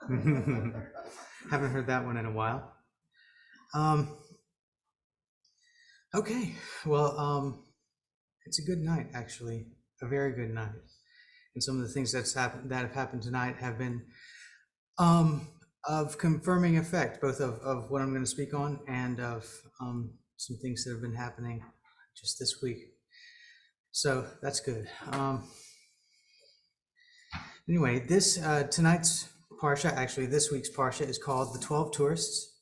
Haven't heard that one in a while. Um, okay, well, it's a good night actually, a very good night. And some of the things that have happened tonight have been um, of confirming effect, both of what I'm going to speak on and of some things that have been happening just this week. So that's good. Anyway, this tonight's parsha, actually this week's parsha, is called "The 12 Tourists."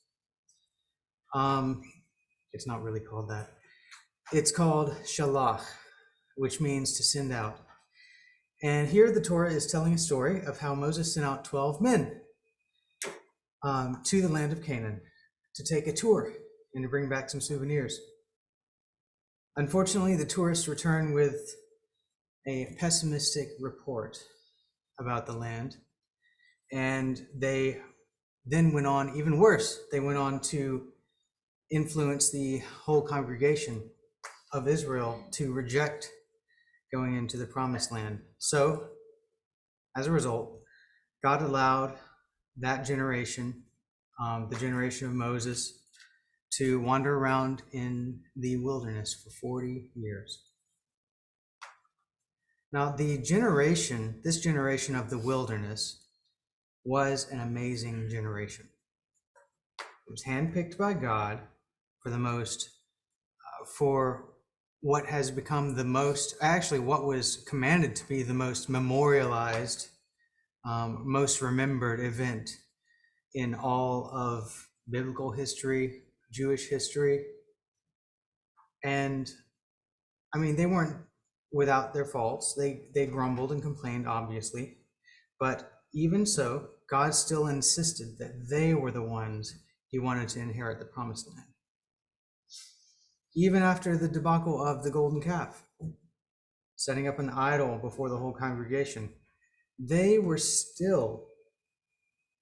Um, it's not really called that. It's called Shalach, which means to send out. And here the Torah is telling a story of how Moses sent out 12 men to the land of Canaan to take a tour and to bring back some souvenirs. Unfortunately, the tourists return with a pessimistic report about the land, and they then went on, even worse, they went on to influence the whole congregation of Israel to reject going into the promised land. So, as a result, God allowed that generation, the generation of Moses, to wander around in the wilderness for 40 years. Now, this generation of the wilderness was an amazing generation. It was handpicked by God for the most, for what has become the most, actually, what was commanded to be the most memorialized, most remembered event in all of biblical history, Jewish history. And I mean, they weren't without their faults. They grumbled and complained, obviously. But even so, God still insisted that they were the ones he wanted to inherit the promised land. Even after the debacle of the golden calf, setting up an idol before the whole congregation, they were still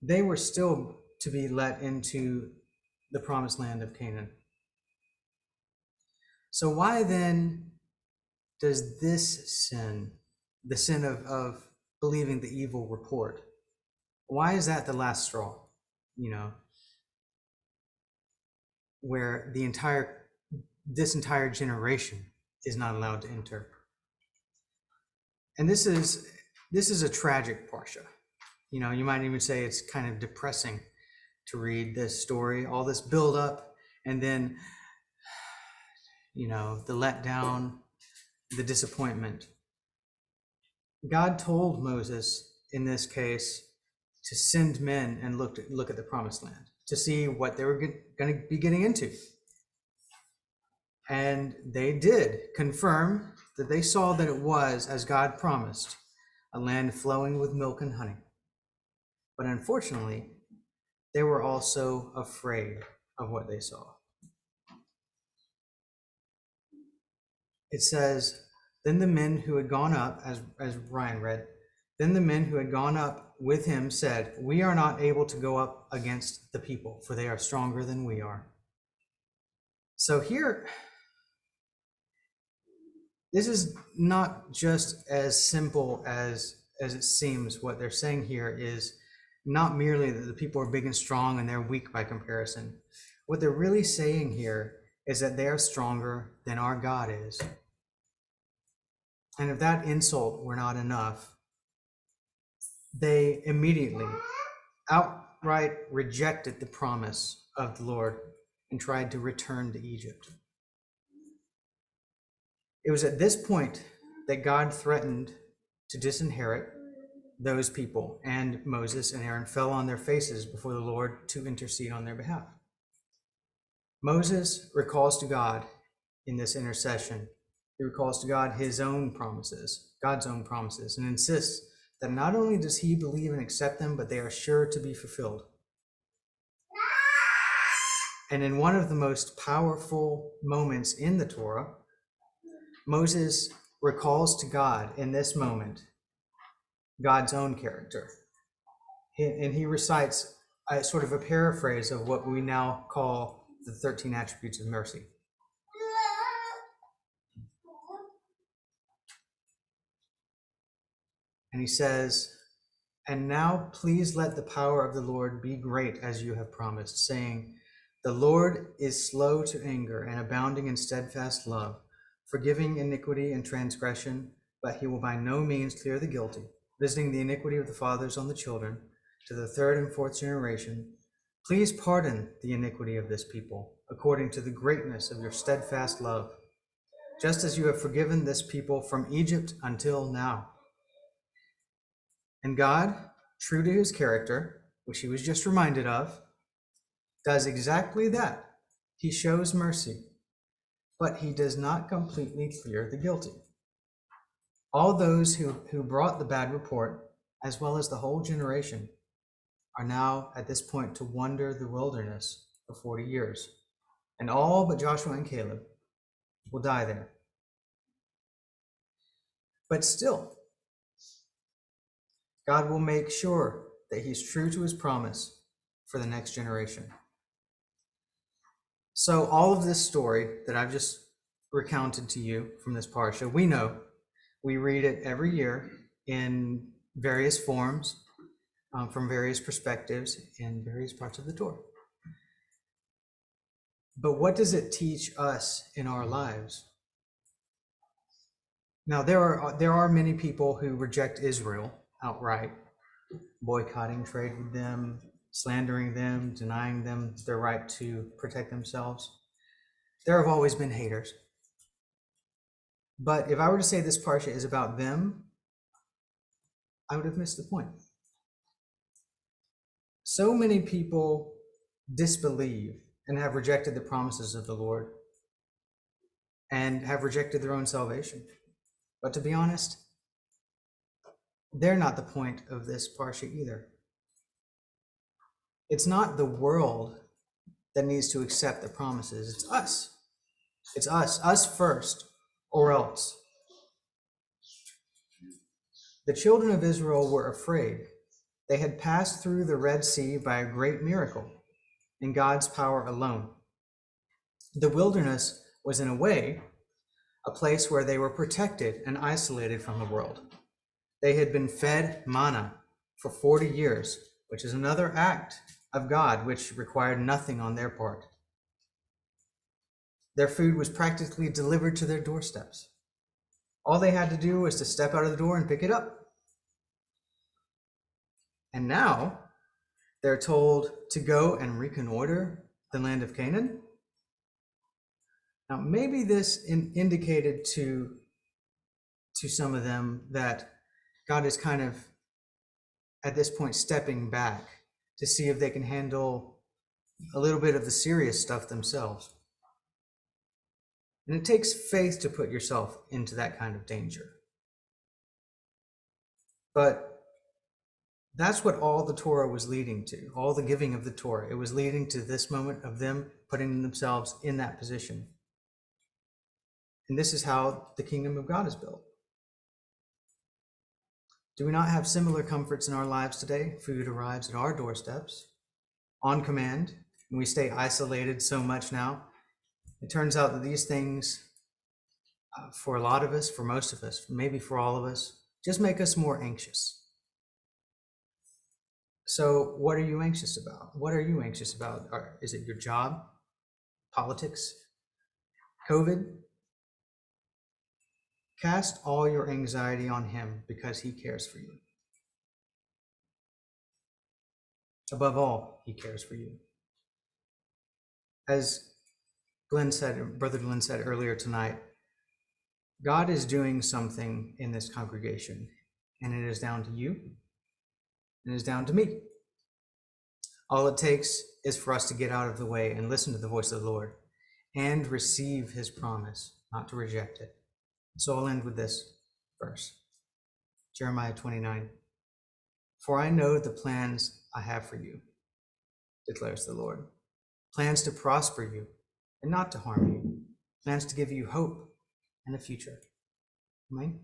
to be let into the promised land of Canaan. So why then does this sin, the sin of believing the evil report, why is that the last straw? You know, where this entire generation is not allowed to enter. And this is a tragic parsha. You know, you might even say it's kind of depressing to read this story, all this build up, and then, you know, the letdown, the disappointment. God told Moses in this case to send men and look at the promised land to see what they were going to be getting into. And they did confirm that they saw that it was, as God promised, a land flowing with milk and honey. But unfortunately, they were also afraid of what they saw. It says, then the men who had gone up, as Ryan read, then the men who had gone up with him said, we are not able to go up against the people, for they are stronger than we are. So here, this is not just as simple as it seems. What they're saying here is not merely that the people are big and strong and they're weak by comparison. What they're really saying here is that they are stronger than our God is. And if that insult were not enough, they immediately outright rejected the promise of the Lord and tried to return to Egypt. It was at this point that God threatened to disinherit those people, and Moses and Aaron fell on their faces before the Lord to intercede on their behalf. Moses recalls to God in this intercession, he recalls to God his own promises, God's own promises, and insists that not only does he believe and accept them, but they are sure to be fulfilled. And in one of the most powerful moments in the Torah, Moses recalls to God in this moment God's own character. And he recites a sort of a paraphrase of what we now call the 13 attributes of mercy. And he says, And now please let the power of the Lord be great as you have promised, saying, the Lord is slow to anger and abounding in steadfast love, forgiving iniquity and transgression, but he will by no means clear the guilty, visiting the iniquity of the fathers on the children to the third and fourth generation. Please pardon the iniquity of this people, according to the greatness of your steadfast love, just as you have forgiven this people from Egypt until now. And God, true to his character, which he was just reminded of, does exactly that. He shows mercy, but he does not completely clear the guilty. All those who brought the bad report, as well as the whole generation, are now at this point to wander the wilderness for 40 years. And all but Joshua and Caleb will die there. But still, God will make sure that he's true to his promise for the next generation. So all of this story that I've just recounted to you from this parsha, we know. We read it every year in various forms, from various perspectives in various parts of the Torah. But what does it teach us in our lives? Now, there are many people who reject Israel outright, boycotting trade with them, slandering them, denying them their right to protect themselves. There have always been haters. But if I were to say this parsha is about them, I would have missed the point. So many people disbelieve and have rejected the promises of the Lord and have rejected their own salvation. But to be honest, they're not the point of this parsha either. It's not the world that needs to accept the promises. It's us. It's us first, or else. The children of Israel were afraid. They had passed through the Red Sea by a great miracle, in God's power alone. The wilderness was, in a way, a place where they were protected and isolated from the world. They had been fed manna for 40 years, which is another act of God which required nothing on their part. Their food was practically delivered to their doorsteps. All they had to do was to step out of the door and pick it up. And now they're told to go and reconnoiter the land of Canaan. Now, maybe this indicated to some of them that God is kind of, at this point, stepping back to see if they can handle a little bit of the serious stuff themselves. And it takes faith to put yourself into that kind of danger. But that's what all the Torah was leading to, all the giving of the Torah. It was leading to this moment of them putting themselves in that position. And this is how the kingdom of God is built. Do we not have similar comforts in our lives today? Food arrives at our doorsteps on command, and we stay isolated so much now. It turns out that these things, for a lot of us, for most of us, maybe for all of us, just make us more anxious. So what are you anxious about? What are you anxious about? Is it your job, politics, COVID? Cast all your anxiety on him because he cares for you. Above all, he cares for you. As Brother Glenn said earlier tonight, God is doing something in this congregation, and it is down to you, and it is down to me. All it takes is for us to get out of the way and listen to the voice of the Lord and receive his promise, not to reject it. So I'll end with this verse, Jeremiah 29. For I know the plans I have for you, declares the Lord. Plans to prosper you and not to harm you. Plans to give you hope and a future. Amen.